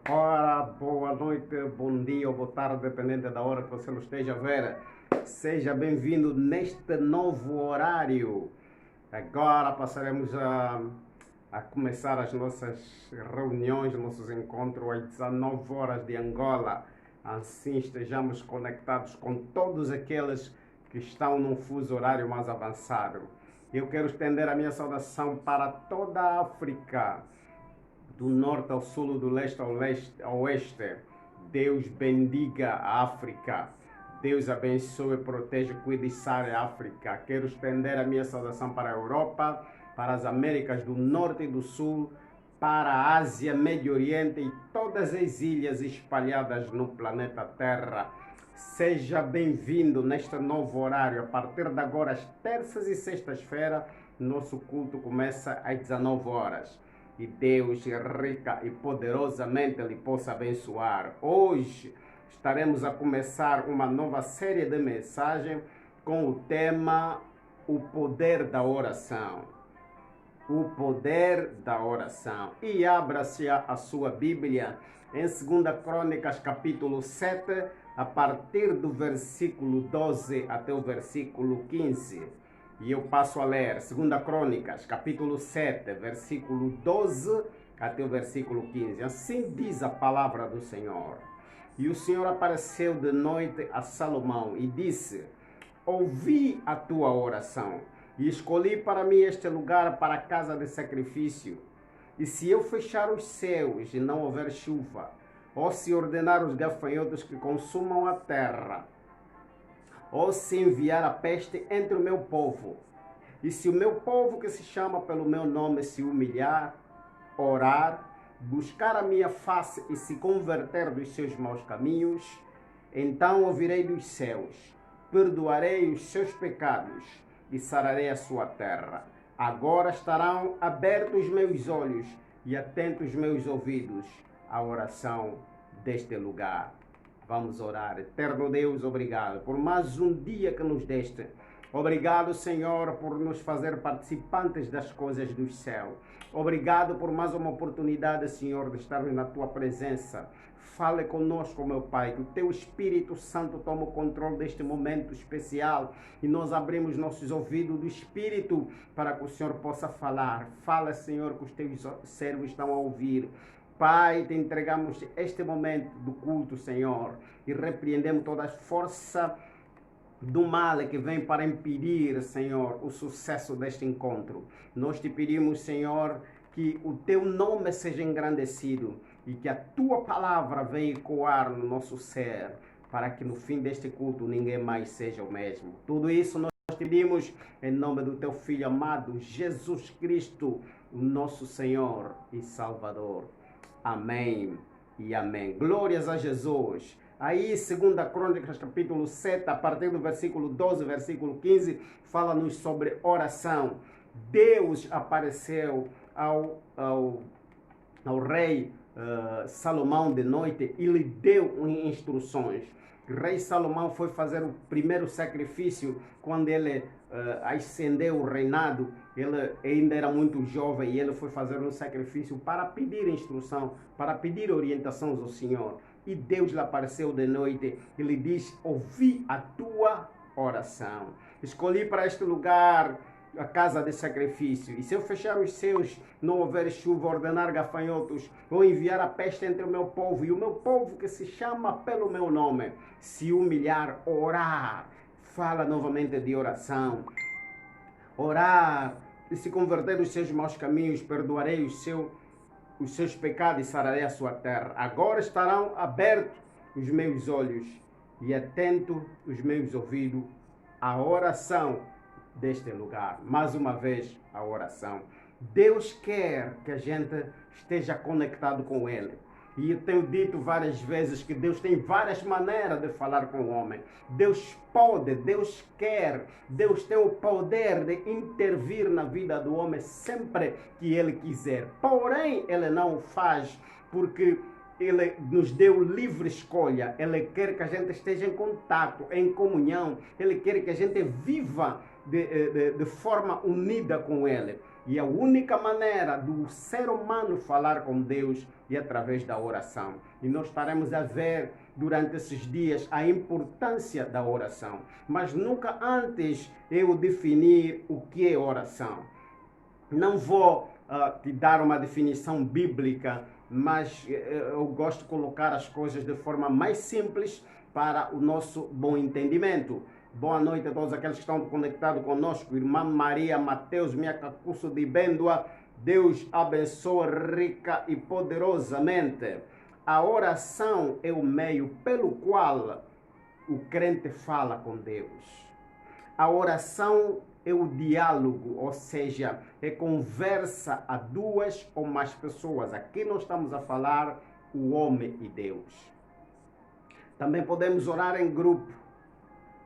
Ora, boa noite, bom dia ou boa tarde, dependendo da hora que você nos esteja a ver. Seja bem-vindo neste novo horário. Agora passaremos a começar as nossas reuniões, nossos encontros às 19 horas de Angola. Assim estejamos conectados com todos aqueles que estão num fuso horário mais avançado. Eu quero estender a minha saudação para toda a África, do norte ao sul, do leste ao oeste. Deus bendiga a África. Deus abençoe, protege, cuide e sare a África. Quero estender a minha saudação para a Europa, para as Américas do Norte e do Sul, para a Ásia, Médio Oriente e todas as ilhas espalhadas no planeta Terra. Seja bem-vindo neste novo horário. A partir de agora, às terças e sextas-feiras, nosso culto começa às 19 horas. E Deus rica e poderosamente lhe possa abençoar. Hoje estaremos a começar uma nova série de mensagens com o tema O Poder da Oração. O poder da oração. E abra-se a sua Bíblia em 2 Crônicas, capítulo 7, a partir do versículo 12 até o versículo 15. E eu passo a ler 2 Crônicas, capítulo 7, versículo 12 até o versículo 15. Assim diz a palavra do Senhor. E o Senhor apareceu de noite a Salomão e disse: ouvi a tua oração e escolhi para mim este lugar para a casa de sacrifício. E se eu fechar os céus e não houver chuva, ou se ordenar os gafanhotos que consumam a terra, ou se enviar a peste entre o meu povo, e se o meu povo que se chama pelo meu nome se humilhar, orar, buscar a minha face e se converter dos seus maus caminhos, então ouvirei dos céus, perdoarei os seus pecados e sararei a sua terra. Agora estarão abertos os meus olhos e atentos os meus ouvidos à oração deste lugar. Vamos orar. Eterno Deus, obrigado por mais um dia que nos deste. Obrigado, Senhor, por nos fazer participantes das coisas do céu. Obrigado por mais uma oportunidade, Senhor, de estarmos na Tua presença. Fale conosco, meu Pai, que o Teu Espírito Santo tome o controle deste momento especial e nós abrimos nossos ouvidos do Espírito para que o Senhor possa falar. Fala, Senhor, que os Teus servos estão a ouvir. Pai, te entregamos este momento do culto, Senhor, e repreendemos toda a força do mal que vem para impedir, Senhor, o sucesso deste encontro. Nós te pedimos, Senhor, que o teu nome seja engrandecido e que a tua palavra venha ecoar no nosso ser, para que no fim deste culto ninguém mais seja o mesmo. Tudo isso nós te pedimos em nome do teu Filho amado, Jesus Cristo, o nosso Senhor e Salvador. Amém e amém. Glórias a Jesus. Aí, 2 Crônicas, capítulo 7, a partir do versículo 12, versículo 15, fala-nos sobre oração. Deus apareceu ao rei Salomão de noite e lhe deu instruções. O rei Salomão foi fazer o primeiro sacrifício quando ele ascendeu o reinado. Ele ainda era muito jovem e ele foi fazer um sacrifício para pedir instrução, para pedir orientação ao Senhor. E Deus lhe apareceu de noite e lhe diz: ouvi a tua oração. Escolhi para este lugar a casa de sacrifício. E se eu fechar os céus, não houver chuva, ordenar gafanhotos, ou enviar a peste entre o meu povo, e o meu povo que se chama pelo meu nome, se humilhar, orar. Fala novamente de oração. Orar e se converter dos seus maus caminhos, perdoarei os seus pecados e sararei a sua terra. Agora estarão abertos os meus olhos e atentos os meus ouvidos à oração deste lugar. Mais uma vez, a oração. Deus quer que a gente esteja conectado com Ele. E eu tenho dito várias vezes que Deus tem várias maneiras de falar com o homem. Deus pode, Deus quer, Deus tem o poder de intervir na vida do homem sempre que Ele quiser. Porém, Ele não o faz porque Ele nos deu livre escolha. Ele quer que a gente esteja em contato, em comunhão. Ele quer que a gente viva de forma unida com Ele. E a única maneira do ser humano falar com Deus é através da oração. E nós estaremos a ver durante esses dias a importância da oração. Mas nunca antes eu definir o que é oração. Não vou te dar uma definição bíblica, mas eu gosto de colocar as coisas de forma mais simples para o nosso bom entendimento. Boa noite a todos aqueles que estão conectados conosco. Irmã Maria Mateus, minha cacuço de Bêndoa. Deus abençoe rica e poderosamente. A oração é o meio pelo qual o crente fala com Deus. A oração é o diálogo, ou seja, é conversa a duas ou mais pessoas. Aqui nós estamos a falar o homem e Deus. Também podemos orar em grupo,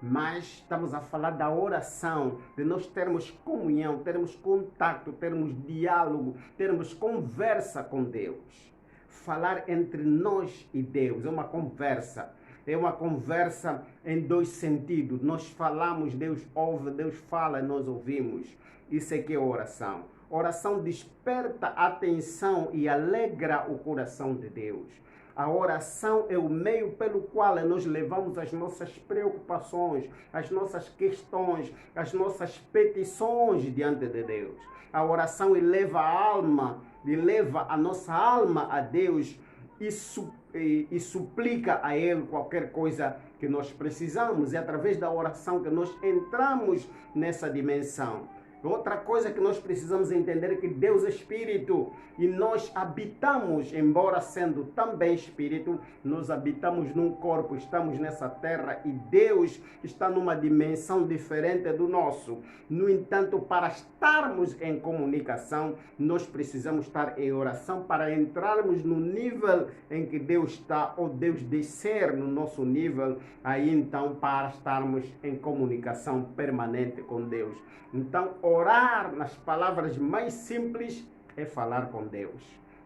mas estamos a falar da oração, de nós termos comunhão, termos contato, termos diálogo, termos conversa com Deus. Falar entre nós e Deus é uma conversa. É uma conversa em dois sentidos. Nós falamos, Deus ouve, Deus fala, nós ouvimos. Isso é que é oração. Oração desperta a atenção e alegra o coração de Deus. A oração é o meio pelo qual nós levamos as nossas preocupações, as nossas questões, as nossas petições diante de Deus. A oração eleva a alma, eleva a nossa alma a Deus e suplica a Ele qualquer coisa que nós precisamos. É através da oração que nós entramos nessa dimensão. Outra coisa que nós precisamos entender é que Deus é Espírito e nós habitamos, embora sendo também Espírito, nós habitamos num corpo, estamos nessa terra e Deus está numa dimensão diferente do nosso. No entanto, para estarmos em comunicação, nós precisamos estar em oração para entrarmos no nível em que Deus está, ou Deus descer no nosso nível, aí então para estarmos em comunicação permanente com Deus. Então, orar nas palavras mais simples é falar com Deus.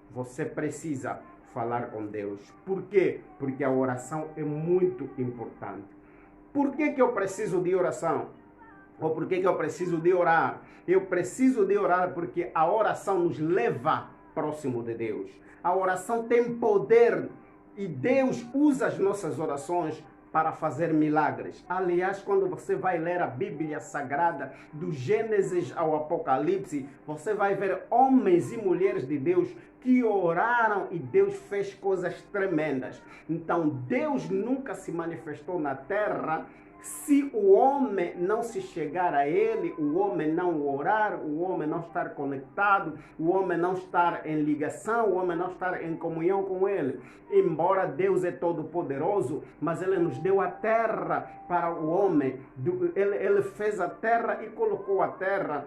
Você precisa falar com Deus. Por quê? Porque a oração é muito importante. Por que eu preciso de oração? Ou por que eu preciso de orar? Eu preciso de orar porque a oração nos leva próximo de Deus. A oração tem poder e Deus usa as nossas orações para fazer milagres. Aliás, quando você vai ler a Bíblia Sagrada, do Gênesis ao Apocalipse, você vai ver homens e mulheres de Deus que oraram e Deus fez coisas tremendas. Então, Deus nunca se manifestou na terra se o homem não se chegar a Ele, o homem não orar, o homem não estar conectado, o homem não estar em ligação, o homem não estar em comunhão com Ele. Embora Deus é todo poderoso, mas Ele nos deu a terra para o homem. Ele fez a terra e colocou a terra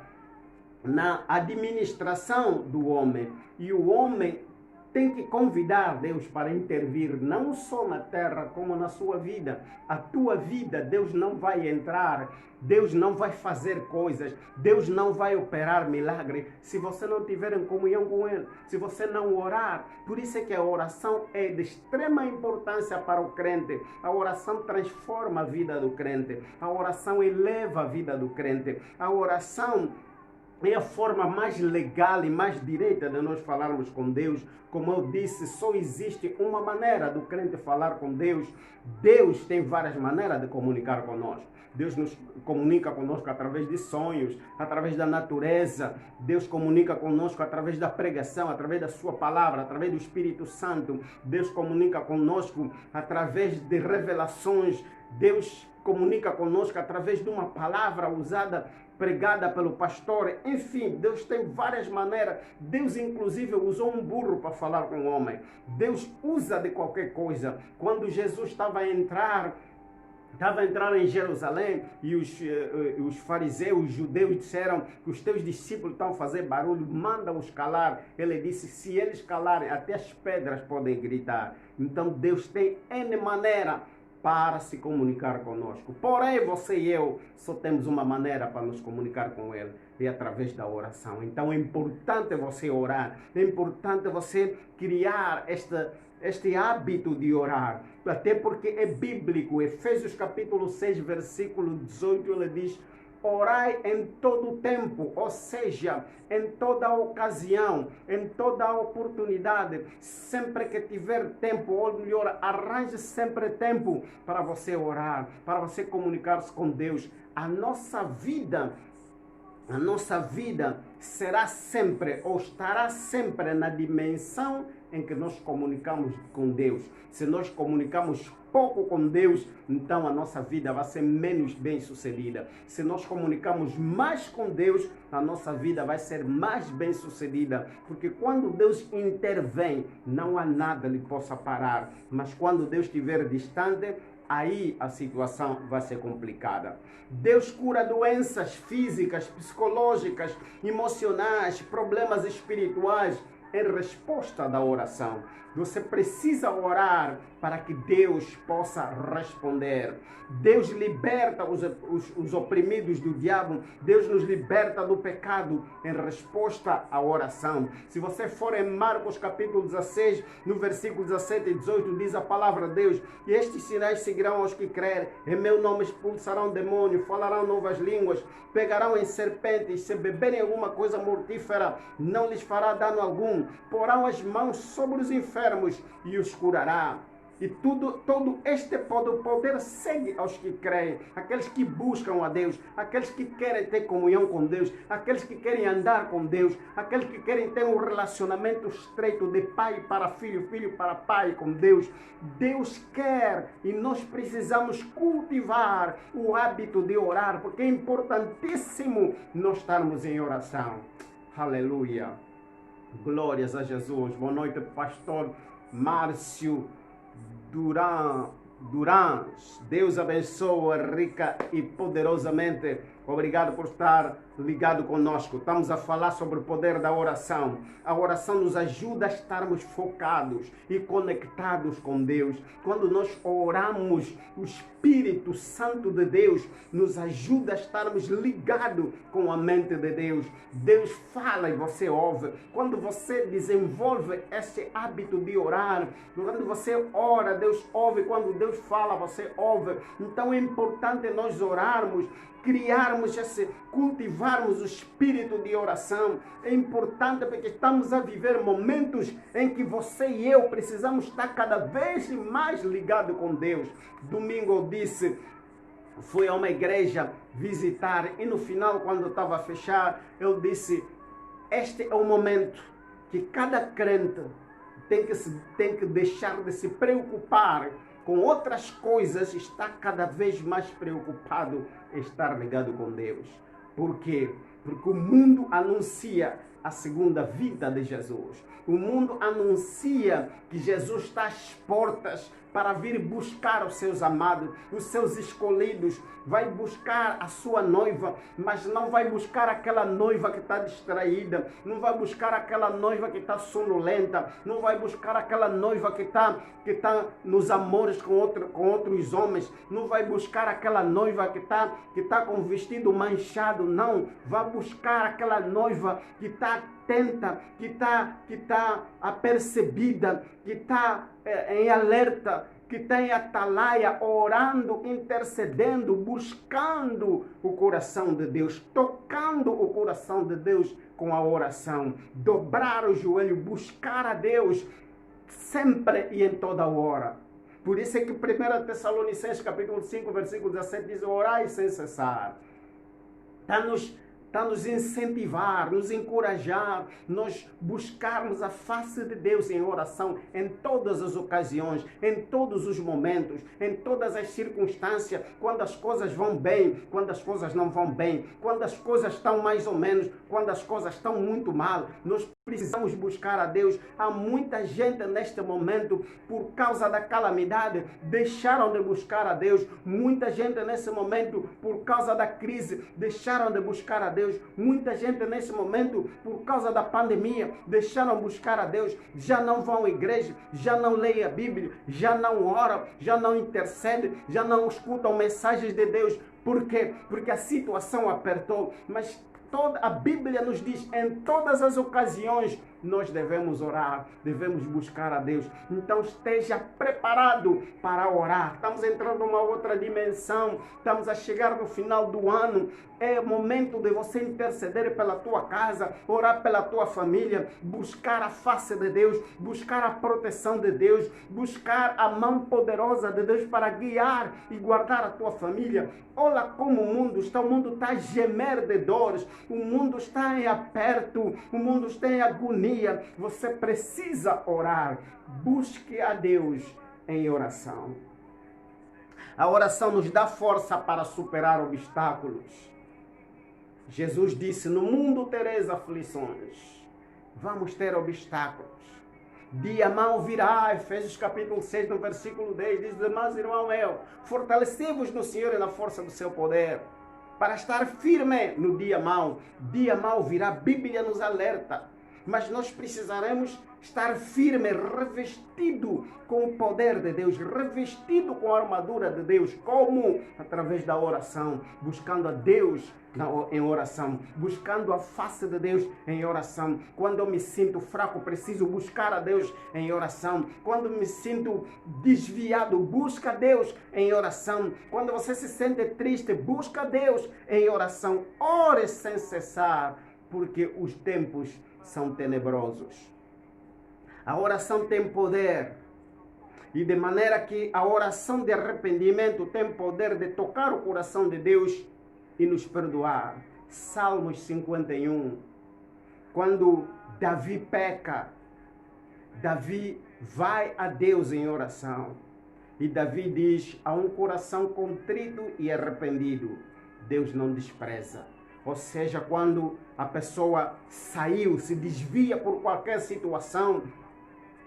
na administração do homem. E o homem tem que convidar Deus para intervir, não só na terra, como na sua vida. A tua vida, Deus não vai entrar, Deus não vai fazer coisas, Deus não vai operar milagre se você não tiver em comunhão com Ele, se você não orar. Por isso é que a oração é de extrema importância para o crente. A oração transforma a vida do crente, a oração eleva a vida do crente, a oração é a forma mais legal e mais direita de nós falarmos com Deus. Como eu disse, só existe uma maneira do crente falar com Deus. Deus tem várias maneiras de comunicar conosco. Deus nos comunica conosco através de sonhos, através da natureza. Deus comunica conosco através da pregação, através da sua palavra, através do Espírito Santo. Deus comunica conosco através de revelações. Deus comunica conosco através de uma palavra usada, pregada pelo pastor. Enfim, Deus tem várias maneiras. Deus inclusive usou um burro para falar com o homem. Deus usa de qualquer coisa. Quando Jesus estava a entrar em Jerusalém e os fariseus, os judeus disseram que os teus discípulos estão a fazer barulho, manda-os calar. Ele disse, se eles calarem, até as pedras podem gritar. Então Deus tem N maneira para se comunicar conosco. Porém, você e eu só temos uma maneira para nos comunicar com Ele, é através da oração. Então é importante você orar, é importante você criar este hábito de orar, até porque é bíblico. Efésios capítulo 6, versículo 18, ele diz, orai em todo o tempo, ou seja, em toda ocasião, em toda oportunidade, sempre que tiver tempo, ou melhor, arranje sempre tempo para você orar, para você comunicar-se com Deus. A nossa vida será sempre ou estará sempre na dimensão em que nós comunicamos com Deus. Se nós comunicamos pouco com Deus, então a nossa vida vai ser menos bem sucedida. Se nós comunicamos mais com Deus, a nossa vida vai ser mais bem sucedida. Porque quando Deus intervém, não há nada que lhe possa parar. Mas quando Deus estiver distante, aí a situação vai ser complicada. Deus cura doenças físicas, psicológicas, emocionais, problemas espirituais em resposta da oração. Você precisa orar para que Deus possa responder. Deus liberta os oprimidos do diabo. Deus nos liberta do pecado em resposta à oração. Se você for em Marcos capítulo 16, no versículo 17 e 18, diz a palavra de Deus: e estes sinais seguirão aos que crerem. Em meu nome expulsarão demônio, falarão novas línguas, pegarão em serpentes, se beberem alguma coisa mortífera, não lhes fará dano algum. Porão as mãos sobre os enfermos e os curará. E todo este poder segue aos que creem, aqueles que buscam a Deus, aqueles que querem ter comunhão com Deus, aqueles que querem andar com Deus, aqueles que querem ter um relacionamento estreito de pai para filho, filho para pai com Deus. Deus quer e nós precisamos cultivar o hábito de orar, porque é importantíssimo nós estarmos em oração. Aleluia. Glórias a Jesus. Boa noite, pastor Márcio Durães. Deus abençoe rica e poderosamente. Obrigado por estar ligado conosco. Estamos a falar sobre o poder da oração. A oração nos ajuda a estarmos focados e conectados com Deus. Quando nós oramos, o Espírito Santo de Deus nos ajuda a estarmos ligados com a mente de Deus. Deus fala e você ouve. Quando você desenvolve esse hábito de orar, quando você ora, Deus ouve. Quando Deus fala, você ouve. Então é importante nós orarmos, cultivarmos o espírito de oração. É importante porque estamos a viver momentos em que você e eu precisamos estar cada vez mais ligados com Deus. Domingo eu disse, fui a uma igreja visitar e no final, quando eu estava a fechar, eu disse, este é o momento que cada crente tem que deixar de se preocupar com outras coisas, está cada vez mais preocupado em estar ligado com Deus. Por quê? Porque o mundo anuncia a segunda vinda de Jesus. O mundo anuncia que Jesus está às portas para vir buscar os seus amados, os seus escolhidos. Vai buscar a sua noiva, mas não vai buscar aquela noiva que está distraída, não vai buscar aquela noiva que está sonolenta, não vai buscar aquela noiva que está nos amores com outros homens, não vai buscar aquela noiva que está com o vestido manchado, não. Vai buscar aquela noiva que está atenta, que está apercebida, que está em alerta, que está em atalaia, orando, intercedendo, buscando o coração de Deus, tocando o coração de Deus com a oração. Dobrar o joelho, buscar a Deus sempre e em toda hora. Por isso é que 1 Tessalonicenses capítulo 5, versículo 17 diz: orai sem cessar. Está nos incentivar, nos encorajar, nós buscarmos a face de Deus em oração em todas as ocasiões, em todos os momentos, em todas as circunstâncias, quando as coisas vão bem, quando as coisas não vão bem, quando as coisas estão mais ou menos, quando as coisas estão muito mal. Nós precisamos buscar a Deus. Há muita gente neste momento, por causa da calamidade, deixaram de buscar a Deus. Muita gente nesse momento, por causa da crise, deixaram de buscar a Deus. Muita gente nesse momento, por causa da pandemia, deixaram de buscar a Deus. Já não vão à igreja, já não leem a Bíblia, já não oram, já não intercedem, já não escutam mensagens de Deus. Por quê? Porque a situação apertou. Mas a Bíblia nos diz, em todas as ocasiões, nós devemos orar, devemos buscar a Deus. Então esteja preparado para orar. Estamos entrando numa outra dimensão, estamos a chegar no final do ano. É momento de você interceder pela tua casa, orar pela tua família, buscar a face de Deus, buscar a proteção de Deus, buscar a mão poderosa de Deus para guiar e guardar a tua família. Olha como o mundo está a gemer de dores, o mundo está em aperto, o mundo está em agonia. Você precisa orar. Busque a Deus em oração. A oração nos dá força para superar obstáculos. Jesus disse, no mundo tereis aflições. Vamos ter obstáculos. Dia mau virá, Efésios capítulo 6, no versículo 10, diz, irmãos e irmão meu, fortalecei-vos no Senhor e na força do seu poder, para estar firme no dia mau. Dia mau virá, a Bíblia nos alerta, mas nós precisaremos estar firme, revestido com o poder de Deus, revestido com a armadura de Deus. Como? Através da oração, buscando a Deus em oração, buscando a face de Deus em oração. Quando eu me sinto fraco, preciso buscar a Deus em oração. Quando me sinto desviado, busca Deus em oração. Quando você se sente triste, busca Deus em oração. Ore sem cessar, porque os tempos são tenebrosos. A oração tem poder, e de maneira que a oração de arrependimento tem poder de tocar o coração de Deus e nos perdoar. Salmos 51, quando Davi peca, Davi vai a Deus em oração, e Davi diz, a um coração contrito e arrependido, Deus não despreza. Ou seja, quando a pessoa saiu, se desvia por qualquer situação,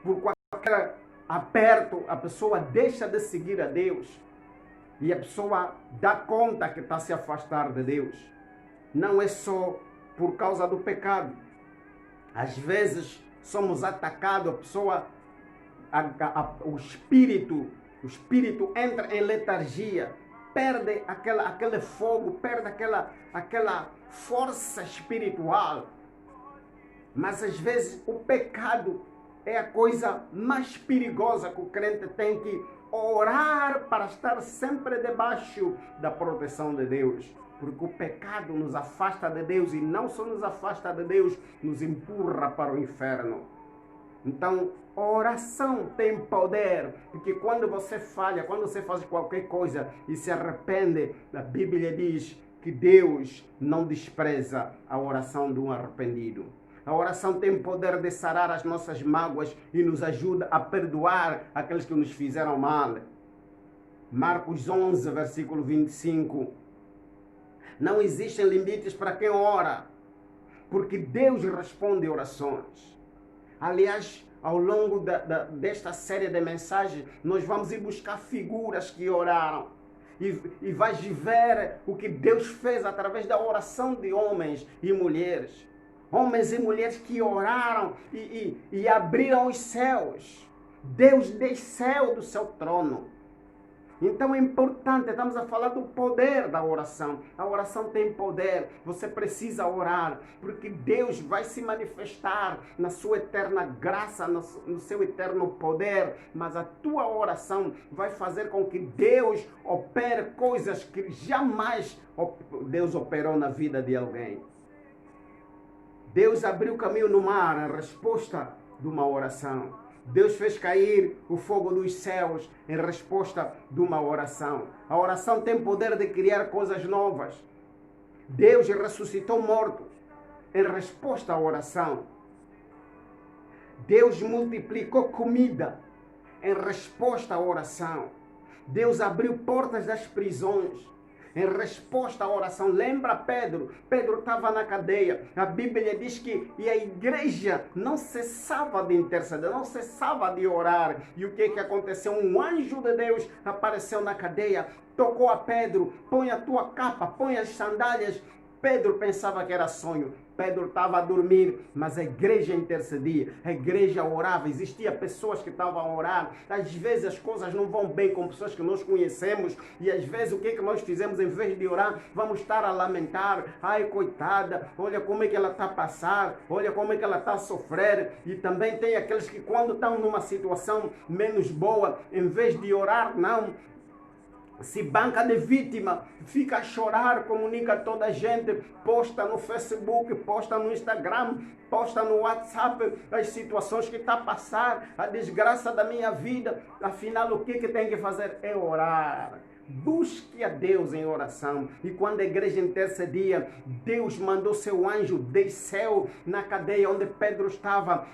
por qualquer aperto, a pessoa deixa de seguir a Deus. E a pessoa dá conta que está se afastar de Deus. Não é só por causa do pecado. Às vezes somos atacados, a pessoa, o espírito entra em letargia, perde aquele fogo, perde aquela força espiritual. Mas às vezes o pecado é a coisa mais perigosa que o crente tem que orar para estar sempre debaixo da proteção de Deus. Porque o pecado nos afasta de Deus, e não só nos afasta de Deus, nos empurra para o inferno. Então, a oração tem poder, porque quando você falha, quando você faz qualquer coisa e se arrepende, a Bíblia diz que Deus não despreza a oração de um arrependido. A oração tem poder de sarar as nossas mágoas e nos ajuda a perdoar aqueles que nos fizeram mal. Marcos 11, versículo 25. Não existem limites para quem ora, porque Deus responde orações. Aliás, ao longo desta série de mensagens, nós vamos ir buscar figuras que oraram. E vais ver o que Deus fez através da oração de homens e mulheres. Homens e mulheres que oraram e abriram os céus. Deus desceu do seu trono. Então é importante, estamos a falar do poder da oração. A oração tem poder, você precisa orar, porque Deus vai se manifestar na sua eterna graça, no seu eterno poder. Mas a tua oração vai fazer com que Deus opere coisas que jamais Deus operou na vida de alguém. Deus abriu caminho no mar em resposta de uma oração. Deus fez cair o fogo dos céus em resposta de uma oração. A oração tem poder de criar coisas novas. Deus ressuscitou mortos em resposta à oração. Deus multiplicou comida em resposta à oração. Deus abriu portas das prisões em resposta à oração. Lembra Pedro? Pedro estava na cadeia. A Bíblia diz que a igreja não cessava de interceder, não cessava de orar. E o que aconteceu? Um anjo de Deus apareceu na cadeia, tocou a Pedro, põe a tua capa, põe as sandálias, Pedro pensava que era sonho. Pedro estava a dormir, mas a igreja intercedia, a igreja orava, existia pessoas que estavam a orar. Às vezes as coisas não vão bem com pessoas que nós conhecemos e às vezes o que é que nós fizemos? Em vez de orar, vamos estar a lamentar. Ai, coitada, olha como é que ela está a passar, olha como é que ela está a sofrer. E também tem aqueles que quando estão numa situação menos boa, em vez de orar, não, se banca de vítima, fica a chorar, comunica a toda a gente, posta no Facebook, posta no Instagram, posta no WhatsApp as situações que está a passar, a desgraça da minha vida. Afinal, o que tem que fazer? É orar. Busque a Deus em oração. E quando a igreja intercedia, Deus mandou seu anjo, desceu na cadeia onde Pedro estava.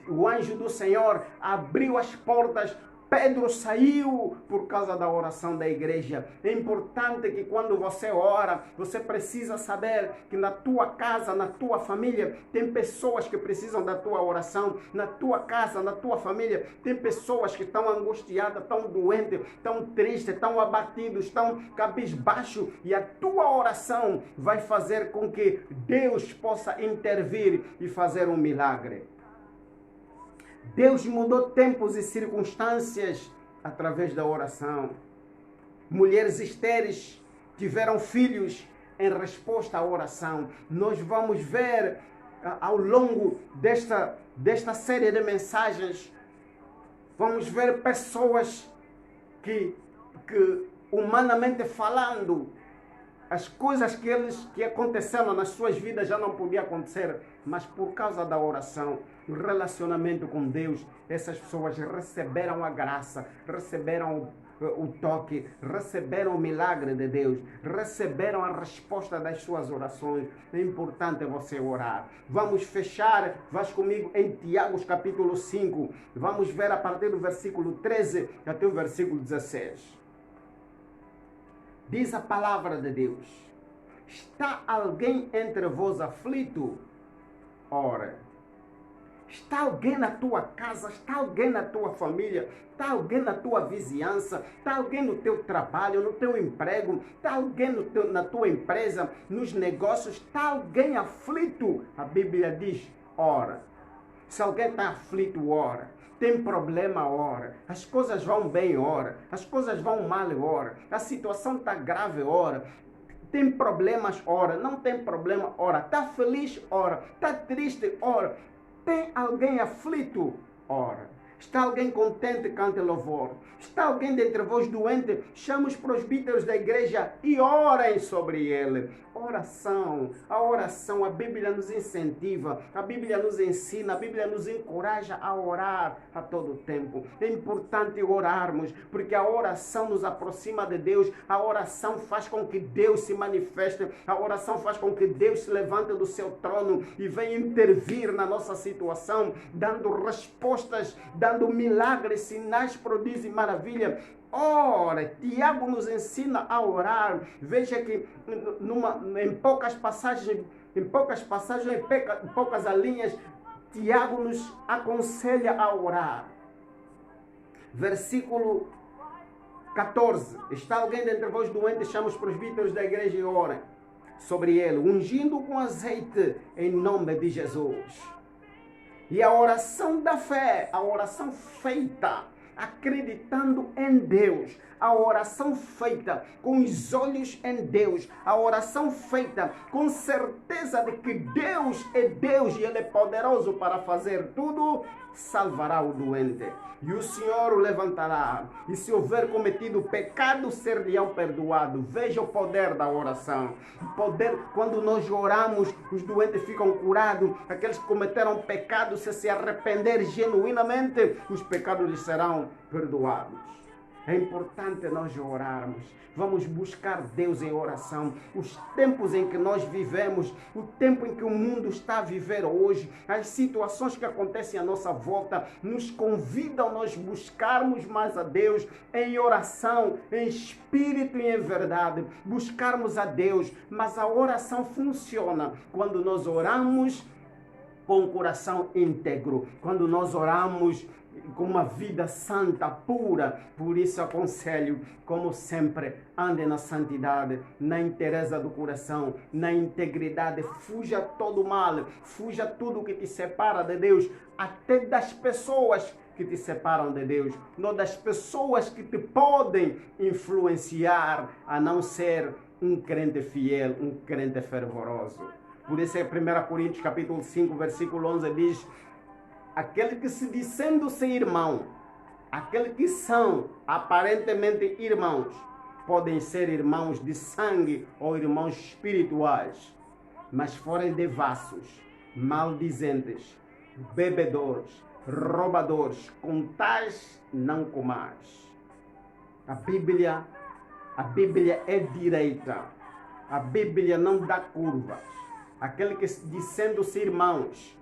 O anjo do Senhor abriu as portas. Pedro saiu por causa da oração da igreja. É importante que quando você ora, você precisa saber que na tua casa, na tua família, tem pessoas que precisam da tua oração. Na tua casa, na tua família, tem pessoas que estão angustiadas, estão doentes, estão tristes, estão abatidos, estão cabisbaixo. E a tua oração vai fazer com que Deus possa intervir e fazer um milagre. Deus mudou tempos e circunstâncias através da oração. Mulheres estéreis tiveram filhos em resposta à oração. Nós vamos ver ao longo desta série de mensagens, vamos ver pessoas que humanamente falando, as coisas que aconteceram nas suas vidas já não podiam acontecer, mas por causa da oração, o relacionamento com Deus, essas pessoas receberam a graça, receberam o toque, receberam o milagre de Deus, receberam a resposta das suas orações. É importante você orar. Vamos fechar, vais comigo em Tiago capítulo 5, vamos ver a partir do versículo 13 até o versículo 16. Diz a palavra de Deus: está alguém entre vós aflito? Ora. Está alguém na tua casa? Está alguém na tua família? Está alguém na tua vizinhança? Está alguém no teu trabalho, no teu emprego? Está alguém na tua empresa, nos negócios? Está alguém aflito? A Bíblia diz: ora. Se alguém está aflito, ora. Tem problema, ora. As coisas vão bem, ora. As coisas vão mal, ora. A situação está grave, ora. Tem problemas, ora. Não tem problema, ora. Está feliz, ora. Está triste, ora. Tem alguém aflito, ora. Está alguém contente, cante louvor. Está alguém dentre vós doente, chama os presbíteros da igreja e orem sobre ele. Oração, a Bíblia nos incentiva, a Bíblia nos ensina, a Bíblia nos encoraja a orar a todo tempo. É importante orarmos, porque a oração nos aproxima de Deus, a oração faz com que Deus se manifeste, a oração faz com que Deus se levante do seu trono e venha intervir na nossa situação, dando respostas, dando milagres, sinais, prodígios e maravilha. Ora, Tiago nos ensina a orar. Veja que em poucas passagens, em poucas linhas, Tiago nos aconselha a orar. Versículo 14. Está alguém dentre vós doente, chama os presbíteros da igreja e orem sobre ele, ungindo com azeite em nome de Jesus. E a oração da fé, a oração feita acreditando em Deus, a oração feita com os olhos em Deus, a oração feita com certeza de que Deus é Deus e Ele é poderoso para fazer tudo, salvará o doente. E o Senhor o levantará. E se houver cometido pecado, ser-lhe-ão perdoado. Veja o poder da oração. O poder, quando nós oramos, os doentes ficam curados. Aqueles que cometeram pecado, se arrepender genuinamente, os pecados lhes serão perdoados. É importante nós orarmos. Vamos buscar Deus em oração. Os tempos em que nós vivemos, o tempo em que o mundo está a viver hoje, as situações que acontecem à nossa volta, nos convidam a nós buscarmos mais a Deus em oração, em espírito e em verdade. Buscarmos a Deus, mas a oração funciona quando nós oramos com o coração íntegro, quando nós oramos com uma vida santa, pura. Por isso aconselho, como sempre, ande na santidade, na inteireza do coração, na integridade. Fuja todo mal, fuja tudo que te separa de Deus, até das pessoas que te separam de Deus, não das pessoas que te podem influenciar a não ser um crente fiel, um crente fervoroso. Por isso, 1 Coríntios capítulo 5, versículo 11 diz: aquele que se dizendo ser irmão, aqueles que são aparentemente irmãos, podem ser irmãos de sangue ou irmãos espirituais, mas forem devassos, maldizentes, bebedores, roubadores, com tais não comais. A Bíblia é direita. A Bíblia não dá curvas. Aquele que dizendo-se irmãos,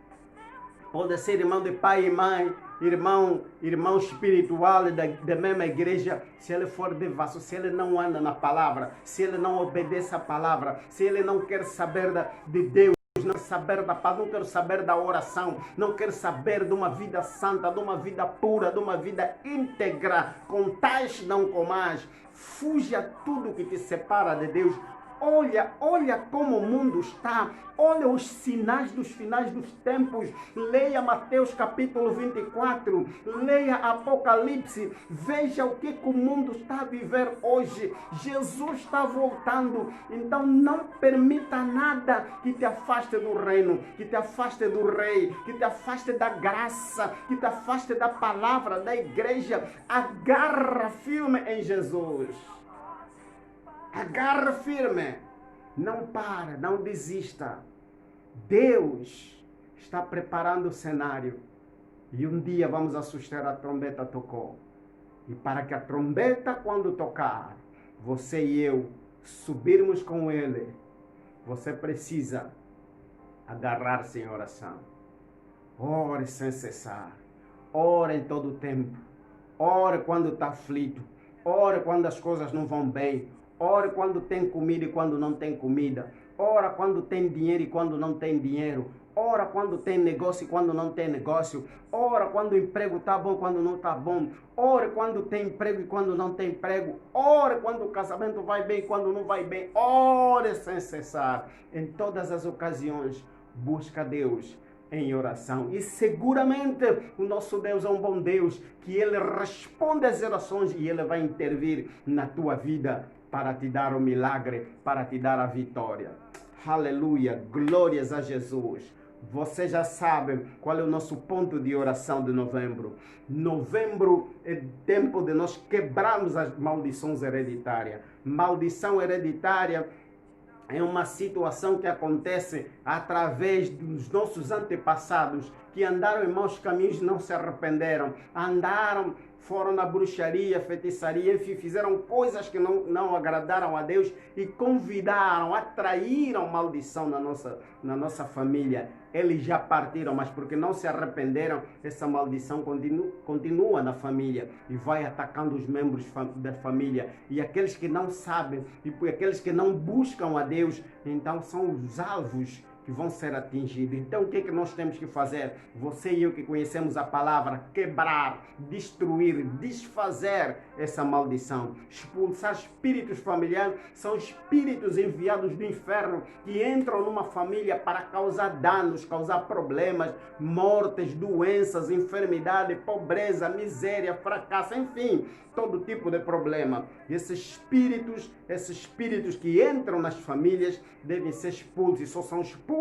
pode ser irmão de pai e mãe, irmão espiritual da mesma igreja, se ele for devasso, se ele não anda na palavra, se ele não obedece à palavra, se ele não quer saber de Deus, não quer saber da paz, não quer saber da oração, não quer saber de uma vida santa, de uma vida pura, de uma vida íntegra, com tais não comais. Fuja tudo que te separa de Deus. Olha como o mundo está. Olha os sinais dos finais dos tempos. Leia Mateus capítulo 24. Leia Apocalipse. Veja o que o mundo está a viver hoje. Jesus está voltando. Então não permita nada que te afaste do reino, que te afaste do rei, que te afaste da graça, que te afaste da palavra, da igreja. Agarra firme em Jesus. Agarra firme, não para, não desista. Deus está preparando o cenário e um dia vamos assustar, a trombeta tocou. E para que a trombeta, quando tocar, você e eu subirmos com Ele, você precisa agarrar-se em oração. Ore sem cessar, ore em todo o tempo, ore quando está aflito, ore quando as coisas não vão bem. Ora quando tem comida e quando não tem comida. Ora quando tem dinheiro e quando não tem dinheiro. Ora quando tem negócio e quando não tem negócio. Ora quando o emprego está bom e quando não está bom. Ora quando tem emprego e quando não tem emprego. Ora quando o casamento vai bem e quando não vai bem. Ore sem cessar. Em todas as ocasiões, busca Deus em oração. E seguramente o nosso Deus é um bom Deus, que Ele responde às orações e Ele vai intervir na tua vida para te dar o milagre, para te dar a vitória. Aleluia, glórias a Jesus. Você já sabe qual é o nosso ponto de oração de novembro. Novembro é tempo de nós quebrarmos as maldições hereditárias. Maldição hereditária é uma situação que acontece através dos nossos antepassados, que andaram em maus caminhos e não se arrependeram. Foram na bruxaria, feitiçaria, enfim, fizeram coisas que não agradaram a Deus e convidaram, atraíram maldição na nossa família. Eles já partiram, mas porque não se arrependeram, essa maldição continua na família e vai atacando os membros da família. E aqueles que não sabem, e aqueles que não buscam a Deus, então são os alvos que vão ser atingidos. Então o que é que nós temos que fazer? Você e eu que conhecemos a palavra, quebrar, destruir, desfazer essa maldição. Expulsar espíritos familiares, são espíritos enviados do inferno que entram numa família para causar danos, causar problemas, mortes, doenças, enfermidade, pobreza, miséria, fracasso, enfim, todo tipo de problema. E esses espíritos que entram nas famílias devem ser expulsos, e só são expulsos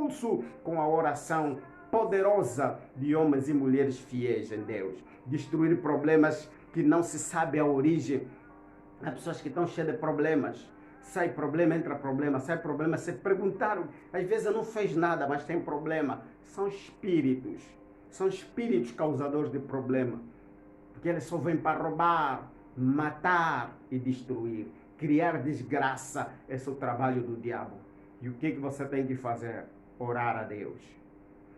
com a oração poderosa de homens e mulheres fiéis em Deus. Destruir problemas que não se sabe a origem. Há pessoas que estão cheias de problemas. Sai problema, entra problema, sai problema. Se perguntaram, às vezes não fez nada, mas tem problema. São espíritos causadores de problema. Porque eles só vêm para roubar, matar e destruir. Criar desgraça. Esse é o trabalho do diabo. E o que você tem que fazer? Orar a Deus.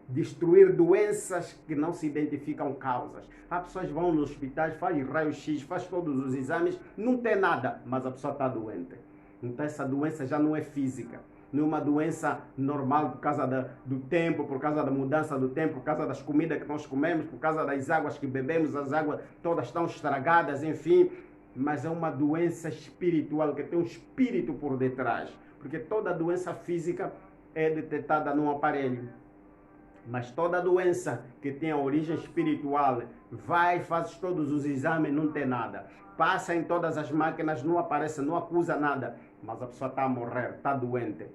Destruir doenças que não se identificam causas. As pessoas vão nos hospitais, faz raio-x, faz todos os exames, não tem nada, mas a pessoa está doente. Então essa doença já não é física. não é uma doença normal por causa do tempo, por causa da mudança do tempo, por causa das comidas que nós comemos, por causa das águas que bebemos, as águas todas estão estragadas, enfim. Mas é uma doença espiritual, que tem um espírito por detrás. Porque toda doença física é detectada num aparelho. Mas toda doença que tem a origem espiritual, vai, faz todos os exames, não tem nada. Passa em todas as máquinas, não aparece, não acusa nada. Mas a pessoa está a morrer, está doente.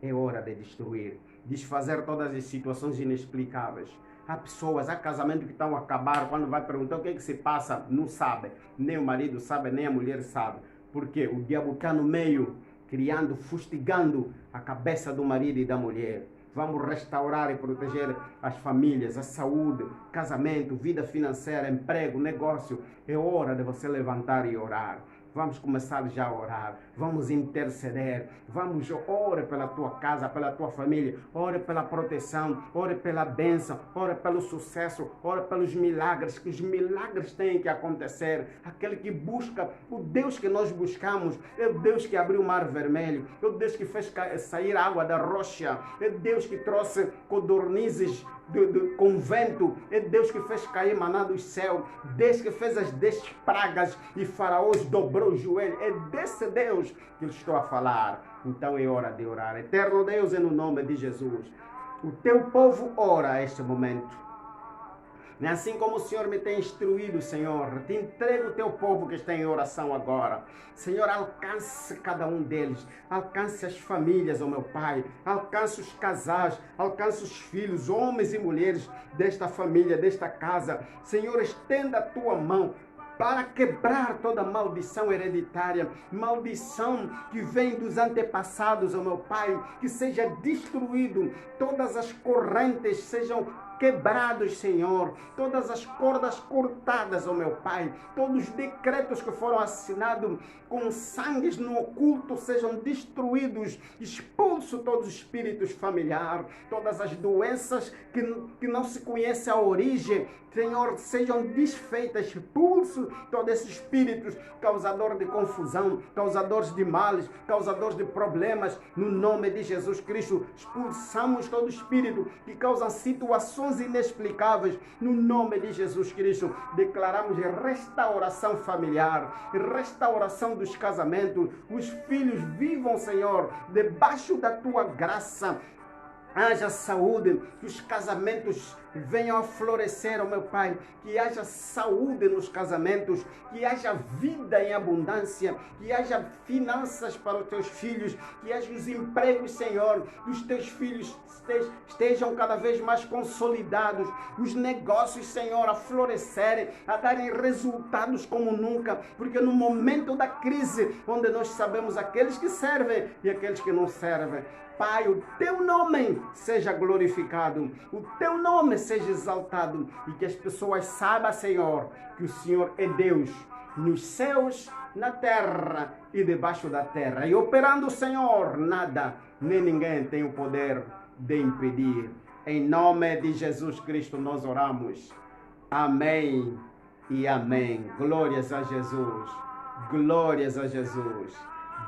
É hora de destruir, desfazer todas as situações inexplicáveis. Há pessoas, há casamentos que estão a acabar, quando vai perguntar o que é que se passa, não sabe. Nem o marido sabe, nem a mulher sabe. Porque o diabo está no meio, criando, fustigando a cabeça do marido e da mulher. Vamos restaurar e proteger as famílias, a saúde, casamento, vida financeira, emprego, negócio. É hora de você levantar e orar. Vamos começar já a orar, vamos interceder, vamos orar pela tua casa, pela tua família, ore pela proteção, ore pela bênção, ore pelo sucesso, ore pelos milagres, que os milagres têm que acontecer. Aquele que busca, o Deus que nós buscamos, é o Deus que abriu o mar vermelho, é o Deus que fez sair água da rocha, é Deus que trouxe codornizes com vento, é Deus que fez cair maná do céu, Deus que fez as 10 pragas e faraós dobrou o joelho. É desse Deus que eu estou a falar. Então é hora de orar. Eterno Deus, é no nome de Jesus. O teu povo ora a este momento. Assim como o Senhor me tem instruído, Senhor, te entrego o teu povo que está em oração agora. Senhor, alcance cada um deles, alcance as famílias, ó meu Pai, alcance os casais, alcance os filhos, homens e mulheres desta família, desta casa. Senhor, estenda a tua mão para quebrar toda maldição hereditária, maldição que vem dos antepassados, ó meu Pai, que seja destruído, todas as correntes sejam quebrados, Senhor, todas as cordas cortadas, ó meu Pai, todos os decretos que foram assinados com sangues no oculto sejam destruídos, expulso todos os espíritos familiares, todas as doenças que não se conhece a origem, Senhor, sejam desfeitas, expulso todos esses espíritos causadores de confusão, causadores de males, causadores de problemas, no nome de Jesus Cristo, expulsamos todo espírito que causa situações inexplicáveis, no nome de Jesus Cristo, declaramos restauração familiar, restauração dos casamentos, os filhos vivam, Senhor, debaixo da tua graça. Haja saúde, que os casamentos venham a florescer, ó meu Pai, que haja saúde nos casamentos, que haja vida em abundância, que haja finanças para os teus filhos, que haja os empregos, Senhor, dos teus filhos estejam cada vez mais consolidados, os negócios, Senhor, a florescerem, a darem resultados como nunca, porque no momento da crise, onde nós sabemos aqueles que servem e aqueles que não servem, Pai, o teu nome seja glorificado, o teu nome seja exaltado e que as pessoas saibam, Senhor, que o Senhor é Deus nos céus, na terra e debaixo da terra. E operando o Senhor, nada nem ninguém tem o poder de impedir. Em nome de Jesus Cristo nós oramos. Amém e amém. Glórias a Jesus. Glórias a Jesus.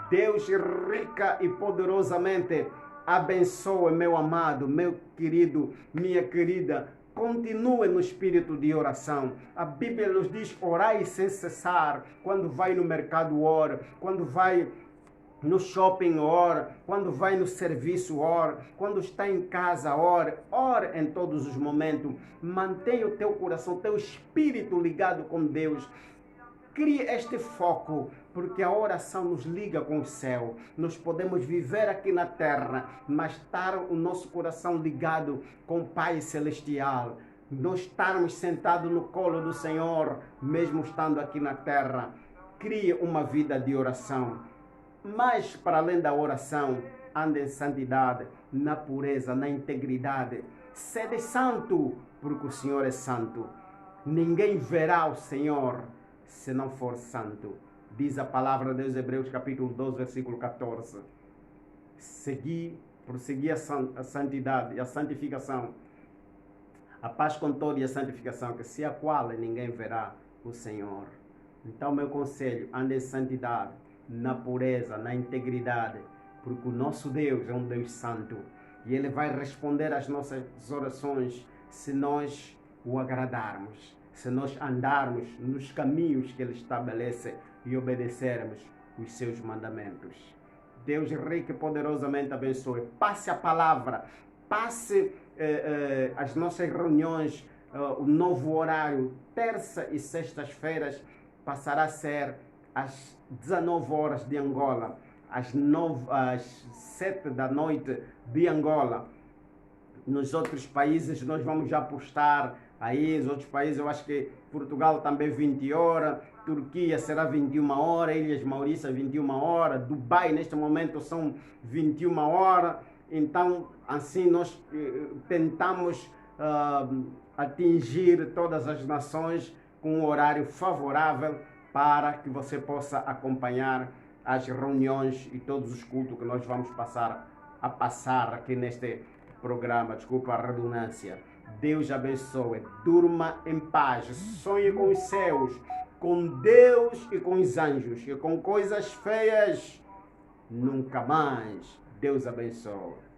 Deus rica e poderosamente abençoe, meu amado, meu querido, minha querida. Continue no espírito de oração. A Bíblia nos diz: orai sem cessar. Quando vai no mercado, ora. Quando vai no shopping, ora. Quando vai no serviço, ora. Quando está em casa, ora. Ora em todos os momentos. Mantenha o teu coração, o teu espírito ligado com Deus. Crie este foco, porque a oração nos liga com o céu. Nós podemos viver aqui na terra, mas estar o nosso coração ligado com o Pai Celestial. Nós estarmos sentados no colo do Senhor, mesmo estando aqui na terra. Crie uma vida de oração. Mas, para além da oração, ande em santidade, na pureza, na integridade. Sede santo, porque o Senhor é santo. Ninguém verá o Senhor se não for santo. Diz a palavra de Deus, Hebreus capítulo 12, versículo 14. Prosseguir a santidade, a santificação. A paz com toda e a santificação, que se a qual ninguém verá o Senhor. Então, meu conselho, ande em santidade, na pureza, na integridade. porque o nosso Deus é um Deus santo e Ele vai responder às nossas orações se nós o agradarmos, se nós andarmos nos caminhos que Ele estabelece e obedecermos os seus mandamentos. Deus rico e poderosamente abençoe. Passe a palavra, passe as nossas reuniões, o novo horário, terça e sextas-feiras, passará a ser às 19 horas de Angola, às 7 da noite de Angola. Nos outros países nós vamos já postar aí, os outros países, eu acho que Portugal também 20 horas, Turquia será 21 horas, Ilhas Maurícias 21 horas, Dubai neste momento são 21 horas, então assim nós tentamos atingir todas as nações com um horário favorável para que você possa acompanhar as reuniões e todos os cultos que nós vamos passar aqui neste programa, desculpa a redundância. Deus abençoe, durma em paz, sonhe com os céus, com Deus e com os anjos, e com coisas feias nunca mais. Deus abençoe.